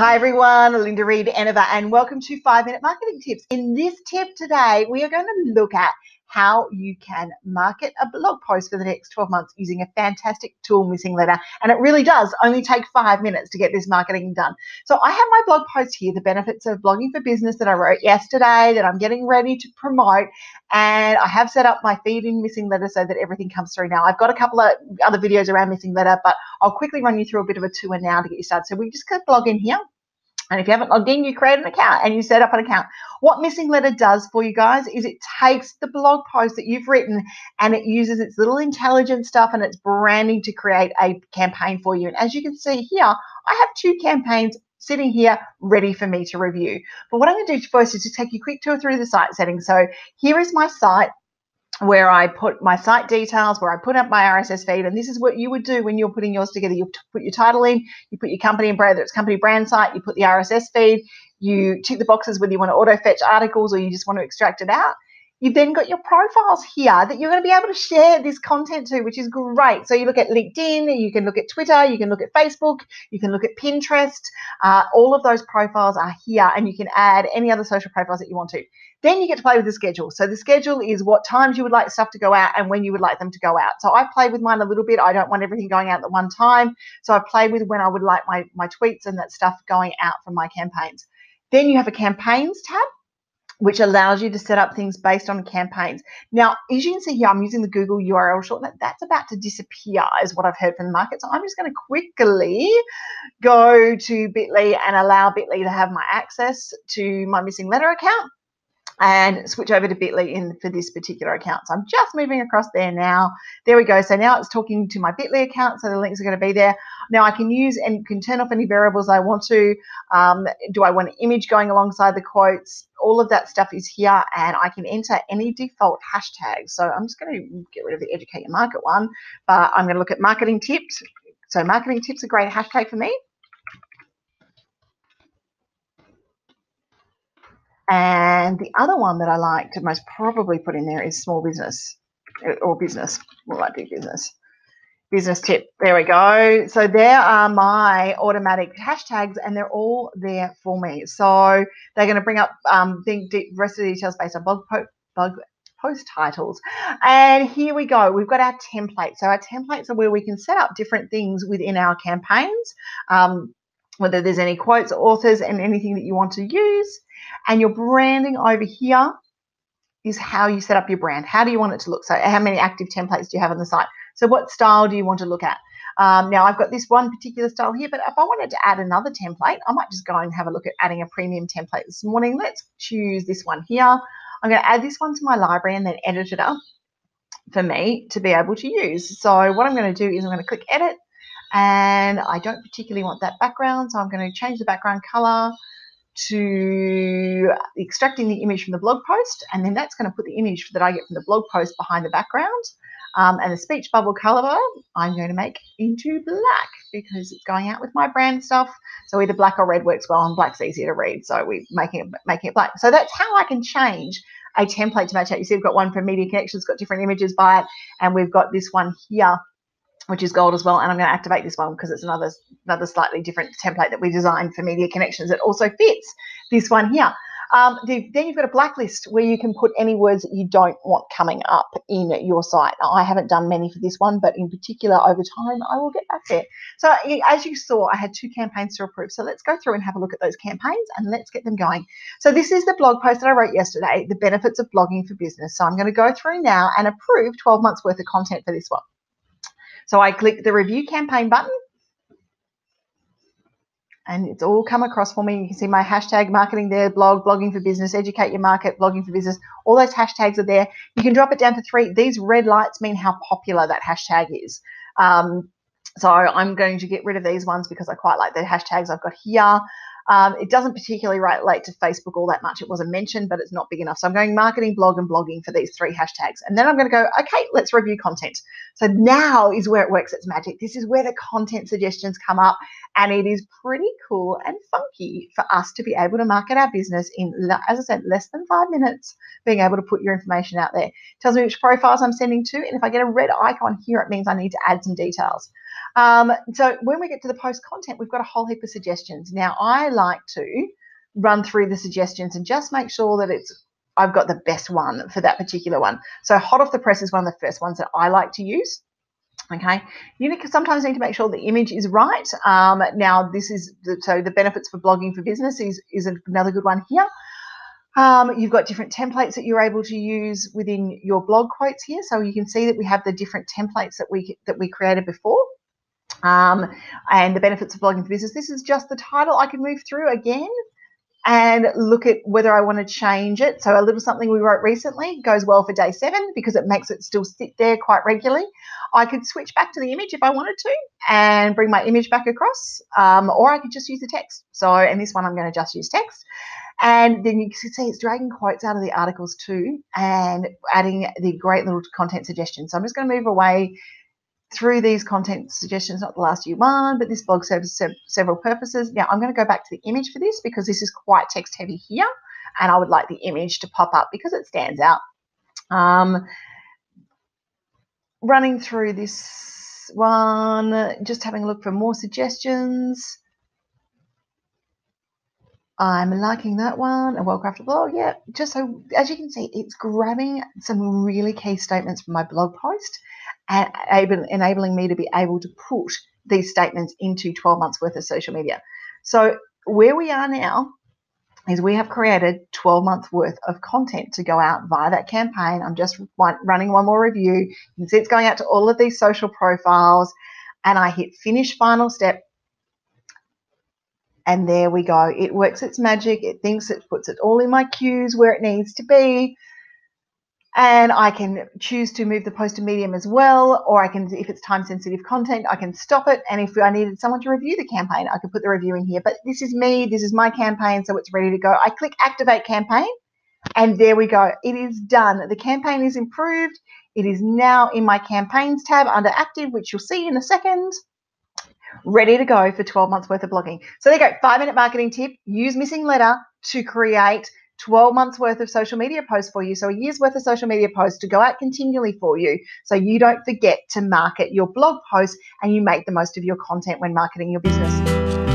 Hi everyone, Linda Reed-Enever, and welcome to 5-Minute Marketing Tips. In this tip today, we are going to look at how you can market a blog post for the next 12 months using a fantastic tool, Missinglettr. And it really does only take 5 minutes to get this marketing done. So I have my blog post here, the benefits of blogging for business, that I wrote yesterday, that I'm getting ready to promote. And I have set up my feed in Missinglettr so that everything comes through now. I've got a couple of other videos around Missinglettr, but I'll quickly run you through a bit of a tour now to get you started. So we just click log in here. And if you haven't logged in, you create an account and you set up an account. What Missinglettr does for you guys is it takes the blog post that you've written and it uses its little intelligent stuff and its branding to create a campaign for you. And as you can see here, I have 2 campaigns sitting here ready for me to review. But what I'm going to do first is to take you a quick tour through the site settings. So here is my site, where I put my site details, where I put up my RSS feed, and this is what you would do when you're putting yours together. You put your title in, you put your company and brand, whether it's company brand site, you put the RSS feed, you tick the boxes whether you want to auto-fetch articles or you just want to extract it out. You've then got your profiles here that you're going to be able to share this content to, which is great. So you look at LinkedIn, you can look at Twitter, you can look at Facebook, you can look at Pinterest. All of those profiles are here, and you can add any other social profiles that you want to. Then you get to play with the schedule. So the schedule is what times you would like stuff to go out and when you would like them to go out. So I play with mine a little bit. I don't want everything going out at one time. So I play with when I would like my tweets and that stuff going out from my campaigns. Then you have a campaigns tab, which allows you to set up things based on campaigns. Now, as you can see here, I'm using the Google URL shortener. That's about to disappear, is what I've heard from the market. So I'm just going to quickly go to Bitly and allow Bitly to have my access to my Missinglettr account and switch over to Bitly for this particular account. So I'm just moving across there now. There we go. So now it's talking to my Bitly account, so the links are going to be there. Now I can use and can turn off any variables I want to. Do I want an image going alongside the quotes? All of that stuff is here, and I can enter any default hashtags. So I'm just going to get rid of the educate your market one, but I'm going to look at marketing tips. So marketing tips are a great hashtag for me. And the other one that I like to most probably put in there is small business or business. Well, I do business. Business tip. There we go. So there are my automatic hashtags, and they're all there for me. So they're going to bring up the rest of the details based on blog post titles. And here we go. We've got our templates. So our templates are where we can set up different things within our campaigns, whether there's any quotes, authors, and anything that you want to use. And your branding over here is how you set up your brand. How do you want it to look? So how many active templates do you have on the site? So what style do you want to look at? Now I've got this one particular style here, but if I wanted to add another template, I might just go and have a look at adding a premium template this morning. Let's choose this one here. I'm going to add this one to my library and then edit it up for me to be able to use. So what I'm going to do is I'm going to click edit, and I don't particularly want that background, so I'm going to change the background color to extracting the image from the blog post, and then that's going to put the image that I get from the blog post behind the background. And the speech bubble color I'm going to make into black because it's going out with my brand stuff. So either black or red works well, and black's easier to read, so we're making it black. So that's how I can change a template to match out. You see, we've got one from Media Connections, got different images by it, and we've got this one here, which is gold as well, and I'm going to activate this one because it's another slightly different template that we designed for Media Connections that also fits this one here. Then you've got a blacklist where you can put any words that you don't want coming up in your site. Now, I haven't done many for this one, but in particular over time I will get back there. So as you saw, I had 2 campaigns to approve. So let's go through and have a look at those campaigns and let's get them going. So this is the blog post that I wrote yesterday, the benefits of blogging for business. So I'm going to go through now and approve 12 months worth of content for this one. So I click the review campaign button, and it's all come across for me. You can see my hashtag marketing there, blog, blogging for business, educate your market, blogging for business. All those hashtags are there. You can drop it down to 3. These red lights mean how popular that hashtag is. So I'm going to get rid of these ones because I quite like the hashtags I've got here. It doesn't particularly relate to Facebook all that much. It wasn't mentioned, but it's not big enough. So I'm going marketing, blog, and blogging for these 3 hashtags. And then I'm going to go, okay, let's review content. So now is where it works its magic. This is where the content suggestions come up, and it is pretty cool and funky for us to be able to market our business in, as I said, less than 5 minutes, being able to put your information out there. It tells me which profiles I'm sending to, and if I get a red icon here, it means I need to add some details. So when we get to the post content, we've got a whole heap of suggestions. Now, I like to run through the suggestions and just make sure that I've got the best one for that particular one. So hot off the press is one of the first ones that I like to use. Okay, you sometimes need to make sure the image is right. Now, this is so the benefits for blogging for business is another good one here. You've got different templates that you're able to use within your blog quotes here. So you can see that we have the different templates that we created before. And the benefits of blogging for business. This is just the title. I can move through again and look at whether I want to change it. So a little something we wrote recently goes well for day 7 because it makes it still sit there quite regularly. I could switch back to the image if I wanted to and bring my image back across, or I could just use the text. So in this one, I'm going to just use text. And then you can see it's dragging quotes out of the articles too and adding the great little content suggestions. So I'm just going to move away through these content suggestions, not the last one, but this blog serves several purposes. Now I'm going to go back to the image for this because this is quite text heavy here and I would like the image to pop up because it stands out. Running through this one, just having a look for more suggestions. I'm liking that one, a well-crafted blog. Yeah, just so, as you can see, it's grabbing some really key statements from my blog post and enabling me to be able to put these statements into 12 months worth of social media. So where we are now is we have created 12 months worth of content to go out via that campaign. I'm just running one more review. You can see it's going out to all of these social profiles and I hit finish final step. And there we go. It works its magic. It thinks it puts it all in my queues where it needs to be. And I can choose to move the post to Medium as well, or I can, if it's time-sensitive content, I can stop it. And if I needed someone to review the campaign, I could put the review in here. But this is me. This is my campaign, so it's ready to go. I click Activate Campaign, and there we go. It is done. The campaign is improved. It is now in my Campaigns tab under Active, which you'll see in a second. Ready to go for 12 months worth of blogging. So there you go, 5-minute marketing tip. Use Missinglettr to create 12 months worth of social media posts for you. So a year's worth of social media posts to go out continually for you so you don't forget to market your blog posts and you make the most of your content when marketing your business.